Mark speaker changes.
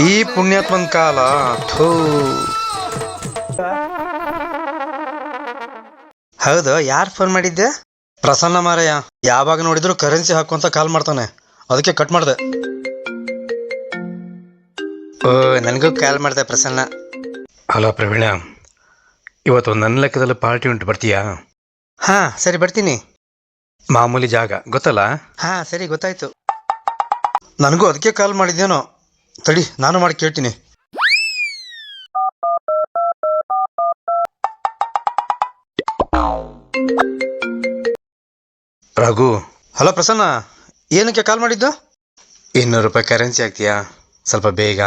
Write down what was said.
Speaker 1: ಈ ಪುಣ್ಯಾತ್ಮನ್ ಕಾಲ ಥೂ. ಹೌದು, ಯಾರು ಫೋನ್ ಮಾಡಿದ್ದೆ? ಪ್ರಸನ್ನ ಮಾರಯ್ಯ. ಯಾವಾಗ ನೋಡಿದ್ರು ಕರೆನ್ಸಿ ಹಾಕುವಂತ ಕಾಲ್ ಮಾಡ್ತಾನೆ, ಅದಕ್ಕೆ ಕಟ್ ಮಾಡಿದೆ. ಓ, ನನಗೂ ಕಾಲ್ ಮಾಡಿದೆ ಪ್ರಸನ್ನ. ಹಲೋ ಪ್ರವೀಣ, ಇವತ್ತು ನನ್ನ ಲೆಕ್ಕದಲ್ಲಿ ಪಾರ್ಟಿ ಉಂಟು, ಬರ್ತೀಯಾ? ಹಾ ಸರಿ, ಬರ್ತೀನಿ. ಮಾಮೂಲಿ ಜಾಗ ಗೊತ್ತಲ್ಲ? ಹಾ ಸರಿ, ಗೊತ್ತಾಯ್ತು. ನನಗೂ ಅದಕ್ಕೆ ಕಾಲ್ ಮಾಡಿದ್ದೇನೋ. ತಡಿ, ನಾನು ಮಾಡಿ ಕೇಳ್ತೀನಿ. ರಘು. ಹಲೋ ಪ್ರಸನ್ನ, ಏನಕ್ಕೆ ಕಾಲ್ ಮಾಡಿದ್ದು? 200 ರೂಪಾಯಿ ಕರೆನ್ಸಿ ಆಗ್ತೀಯಾ ಸ್ವಲ್ಪ ಬೇಗ?